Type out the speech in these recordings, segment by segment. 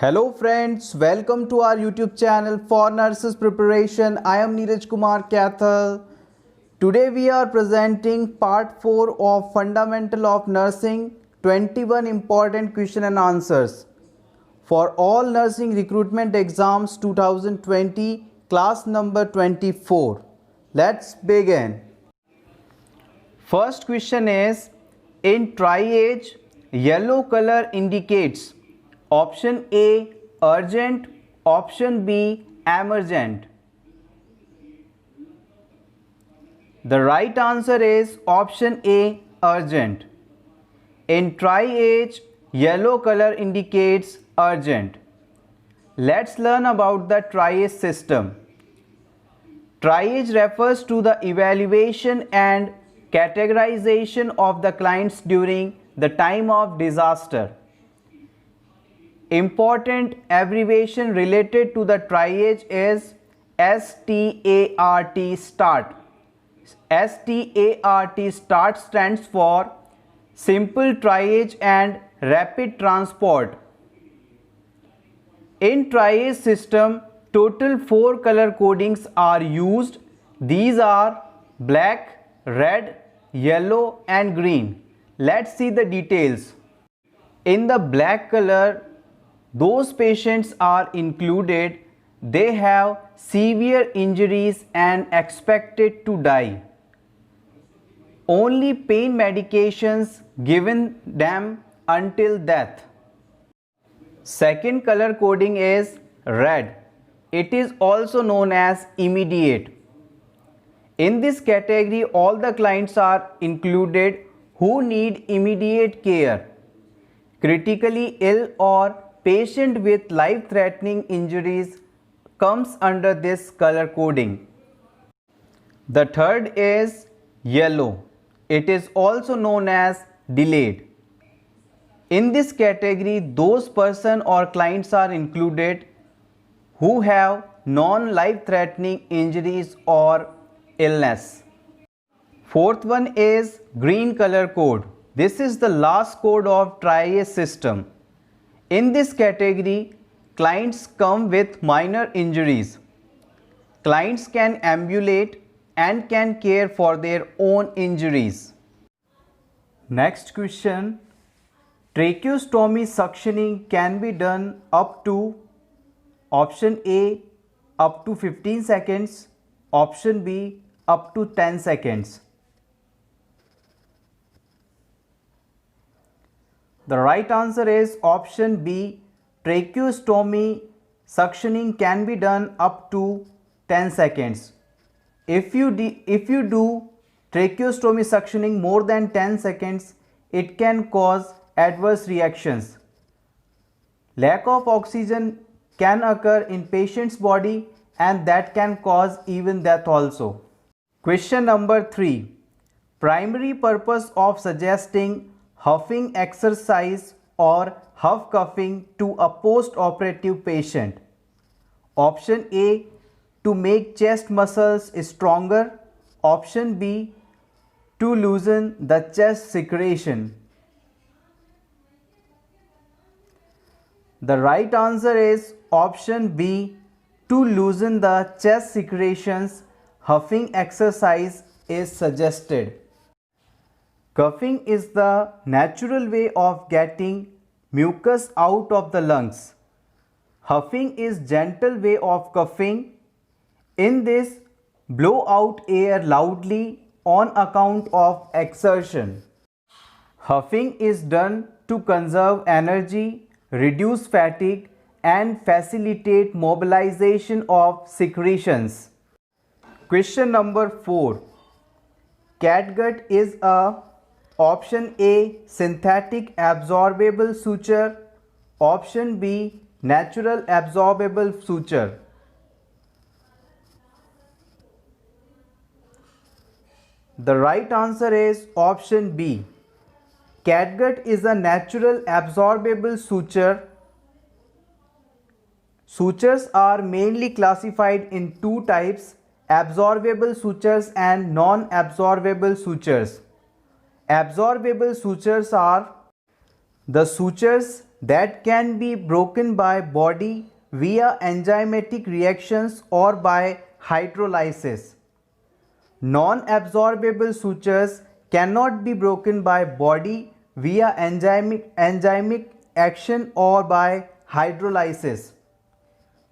Hello friends, welcome to our YouTube channel for nurses preparation. I am Neeraj Kumar Kathal. Today we are presenting part 4 of Fundamental of Nursing, 21 important question and answers for all nursing recruitment exams 2020 class number 24. Let's begin. First question is, in triage, yellow color indicates option A urgent, option B emergent. The right answer is option A urgent. In triage, yellow color indicates urgent. Let's learn about the triage system. Triage refers to the evaluation and categorization of the clients during the time of disaster. Important abbreviation related to the triage is START. START. START stands for Simple Triage and Rapid Transport. In triage system, total 4 color codings are used. These are black, red, yellow and green. Let's see the details. In the black color, those patients are included, they have severe injuries and expected to die. Only pain medications given them until death. Second color coding is red. It is also known as immediate. In this category, all the clients are included who need immediate care. Critically ill or patient with life-threatening injuries comes under this color coding. The third is yellow. It is also known as delayed. In this category, those person or clients are included who have non-life-threatening injuries or illness. Fourth one is green color code. This is the last code of triage system. In this category, clients come with minor injuries. Clients can ambulate and can care for their own injuries. Next question. Tracheostomy suctioning can be done up to option A up to 15 seconds, option B up to 10 seconds. The right answer is option B. Tracheostomy suctioning can be done up to 10 seconds. If you do tracheostomy suctioning more than 10 seconds, it can cause adverse reactions. Lack of oxygen can occur in patient's body and that can cause even death also. Question number 3. Primary purpose of suggesting huffing exercise or huff coughing to a post-operative patient. Option A, to make chest muscles stronger. Option B, to loosen the chest secretion. The right answer is option B, to loosen the chest secretions. Huffing exercise is suggested. Coughing is the natural way of getting mucus out of the lungs. Huffing is gentle way of coughing. In this, blow out air loudly on account of exertion. Huffing is done to conserve energy, reduce fatigue and facilitate mobilization of secretions. Question number 4. Catgut is a option A, synthetic absorbable suture. Option B, natural absorbable suture. The right answer is option B. Catgut is a natural absorbable suture. Sutures are mainly classified in two types, absorbable sutures and non-absorbable sutures. Absorbable sutures are the sutures that can be broken by body via enzymatic reactions or by hydrolysis. Non-absorbable sutures cannot be broken by body via enzymic action or by hydrolysis.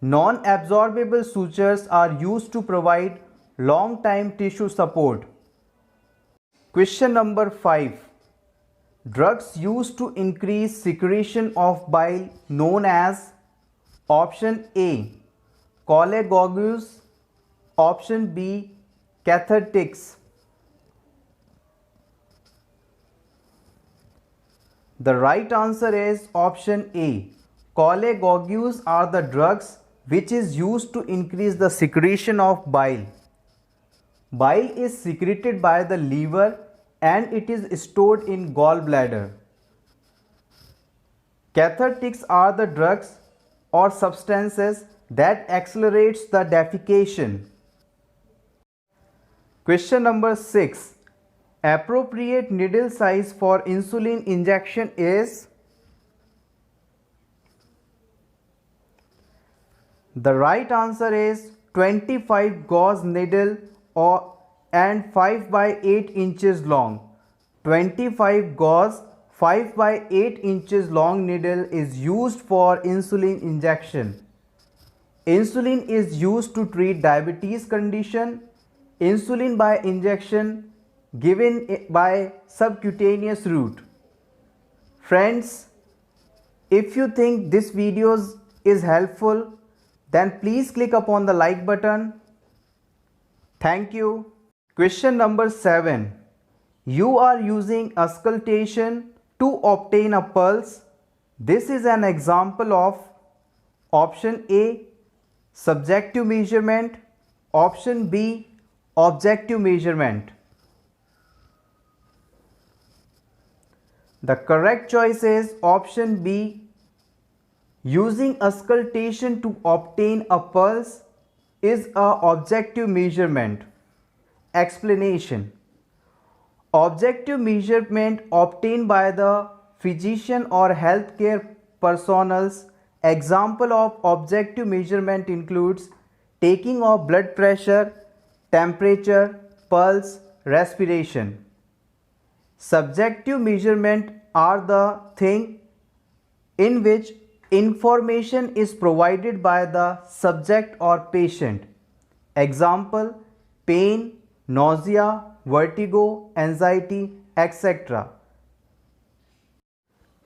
Non-absorbable sutures are used to provide long-time tissue support. Question number 5. Drugs used to increase secretion of bile known as option A. Cholagogues, option B. Cathartics. The right answer is option A. Cholagogues are the drugs which is used to increase the secretion of bile. Bile is secreted by the liver and it is stored in gallbladder. Cathartics are the drugs or substances that accelerates the defecation. Question number 6. Appropriate needle size for insulin injection is? The right answer is 25 gauge needle and 5 by 8 inches long. 25 gauge 5 by 8 inches long needle is used for insulin injection. Insulin is used to treat diabetes condition. Insulin by injection given by subcutaneous route. Friends, if you think this video is helpful, then please click upon the like button. Thank you. Question number 7. You are using auscultation to obtain a pulse. This is an example of option A. Subjective measurement, option B. Objective measurement. The correct choice is option B. Using auscultation to obtain a pulse is an objective measurement. Explanation. Objective measurement obtained by the physician or healthcare personnel. Example of objective measurement includes taking of blood pressure, temperature, pulse, respiration. Subjective measurement are the thing in which information is provided by the subject or patient. Example: pain, nausea, vertigo, anxiety, etc.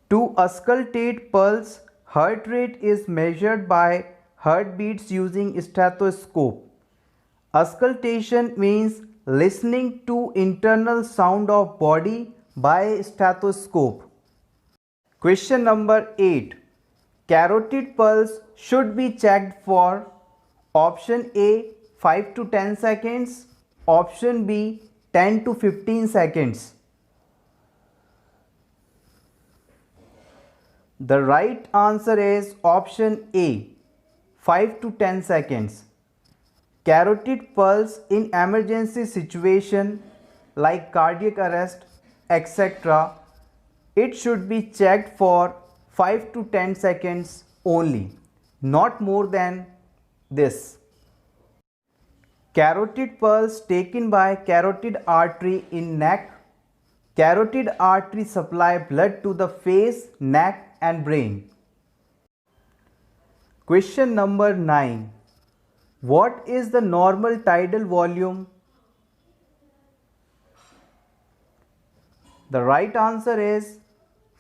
To auscultate pulse, heart rate is measured by heartbeats using stethoscope. Auscultation means listening to internal sound of body by stethoscope. Question number 8. Carotid pulse should be checked for option A 5 to 10 seconds, option B 10 to 15 seconds. The right answer is option A 5 to 10 seconds. Carotid pulse in emergency situation like cardiac arrest, etc. It should be checked for 5 to 10 seconds only, not more than this. Carotid pulse taken by carotid artery in neck. Carotid artery supply blood to the face, neck and brain. Question number 9. What is the normal tidal volume? The right answer is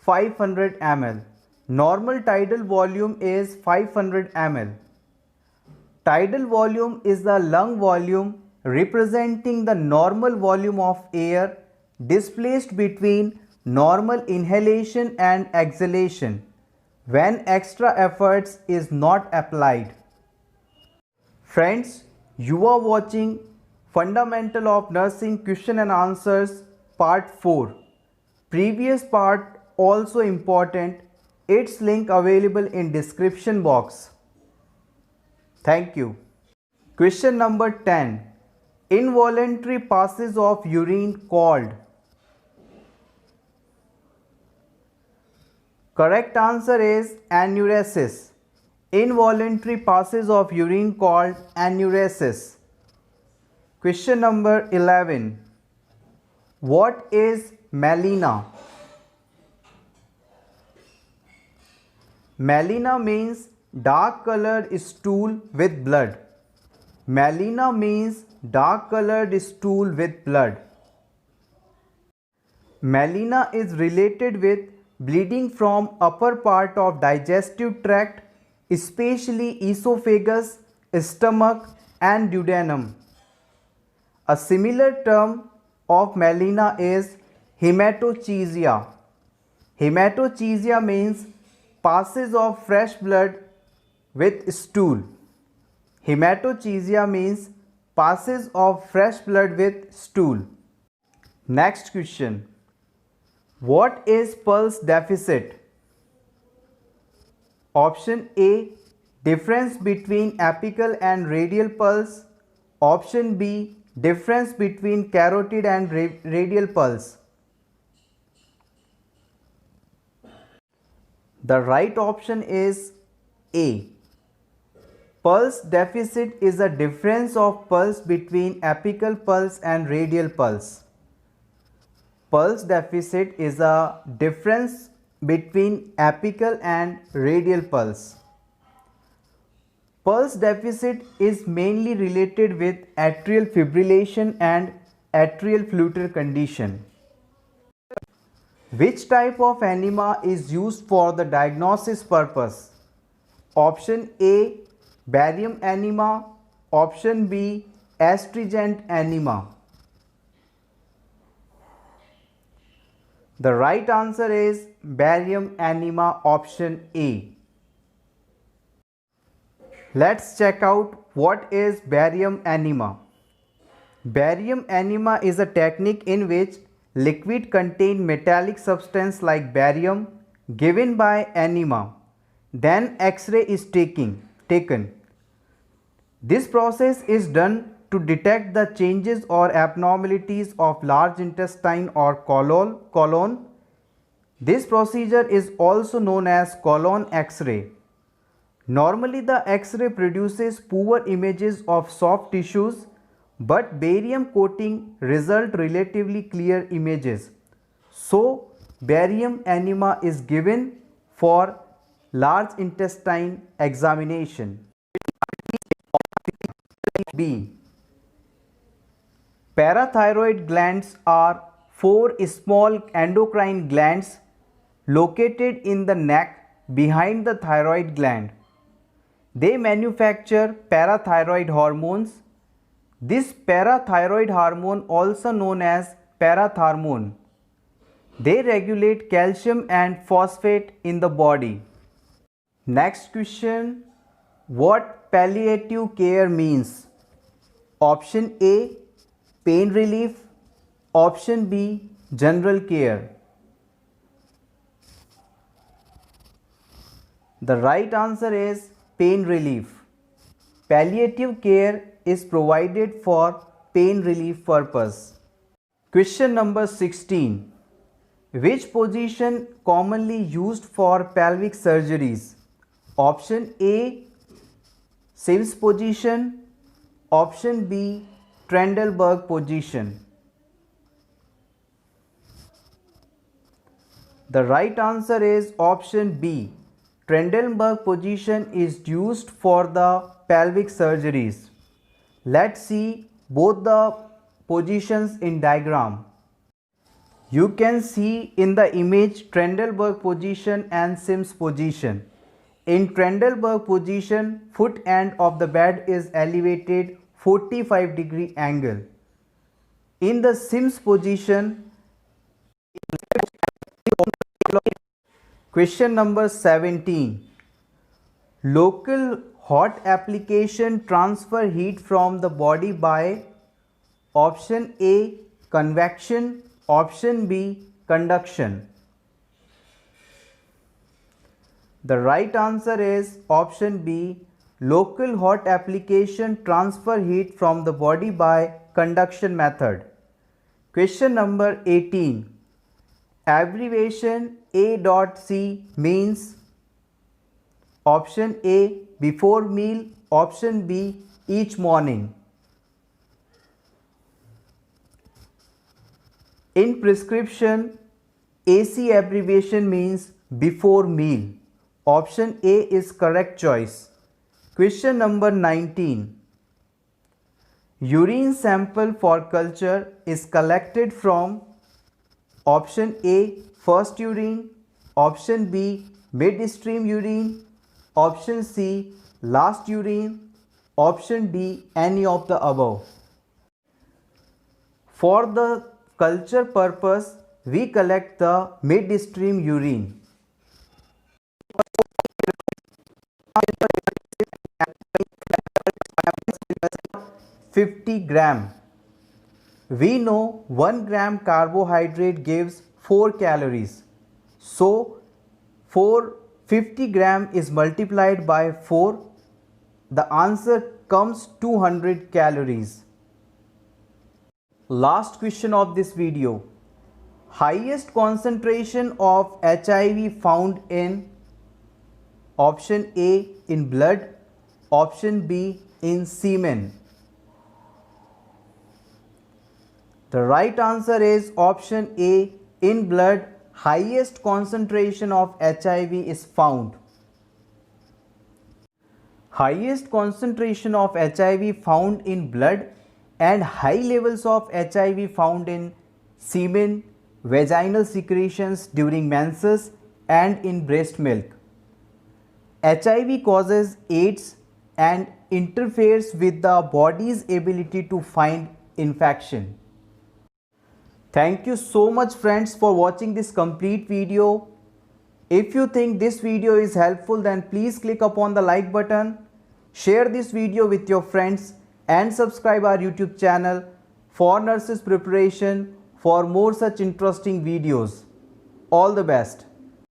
500 ml. Normal tidal volume is 500 ml. Tidal volume is the lung volume representing the normal volume of air displaced between normal inhalation and exhalation when extra efforts is not applied. Friends, you are watching Fundamental of Nursing Question and Answers Part 4. Previous part also important. Its link available in description box. Thank you. Question number 10. Involuntary passes of urine called? Correct answer is enuresis. Involuntary passage of urine called enuresis. Question number 11. What is melena? Melena means dark colored stool with blood. Melena means dark colored stool with blood. Melena is related with bleeding from upper part of digestive tract, especially esophagus, stomach and duodenum. A similar term of melena is hematochezia. Hematochezia means passage of fresh blood with stool. Hematochezia means passage of fresh blood with stool. Next question. What is pulse deficit? Option A, difference between apical and radial pulse. Option B, difference between carotid and radial pulse. The right option is A. Pulse deficit is a difference of pulse between apical pulse and radial pulse. Pulse deficit is a difference between apical and radial pulse. Pulse deficit is mainly related with atrial fibrillation and atrial flutter condition. Which type of enema is used for the diagnosis purpose? Option A, barium enema. Option B, astringent enema. The right answer is barium enema, option A. Let's check out what is barium enema. Barium enema is a technique in which liquid contain metallic substance like barium given by enema. Then X-ray is taken. This process is done to detect the changes or abnormalities of large intestine or colon. This procedure is also known as colon X-ray. Normally the X-ray produces poor images of soft tissues, but barium coating result relatively clear images. So barium enema is given for large intestine examination. B. Parathyroid glands are 4 small endocrine glands located in the neck behind the thyroid gland. They manufacture parathyroid hormones. This parathyroid hormone, also known as parathormone, they regulate calcium and phosphate in the body. Next question. What palliative care means? Option A, pain relief. Option B, general care. The right answer is pain relief. Palliative care is provided for pain relief purpose. Question number 16. Which position commonly used for pelvic surgeries? Option A, Sims position. Option B, Trendelenburg position. The right answer is option B. Trendelenburg position is used for the pelvic surgeries. Let's see both the positions in diagram. You can see in the image Trendelenburg position and Sims position. In Trendelenburg position, foot end of the bed is elevated 45-degree angle. In the Sims position, question number 17. Local hot application transfer heat from the body by option A, convection. Option B, conduction. The right answer is option B, local hot application transfer heat from the body by conduction method. Question number 18. Abbreviation A.C means option A, before meal, option B, each morning. In prescription, AC abbreviation means before meal. Option A is correct choice. Question number 19. Urine sample for culture is collected from option A, first urine, option B, midstream urine, option C, last urine, option D, any of the above. For the culture purpose, we collect the midstream urine. 50 gram. We know 1 gram carbohydrate gives 4 calories. So, 50 gram is multiplied by 4. The answer comes 200 calories. Last question of this video. Highest concentration of HIV found in option A in blood, option B in semen. The right answer is option A, in blood. Highest concentration of HIV is found. Highest concentration of HIV found in blood and high levels of HIV found in semen, vaginal secretions during menses and in breast milk. HIV causes AIDS and interferes with the body's ability to fight infection. Thank you so much friends for watching this complete video. If you think this video is helpful, then please click upon the like button, share this video with your friends and subscribe our YouTube channel for nurses preparation for more such interesting videos. All the best.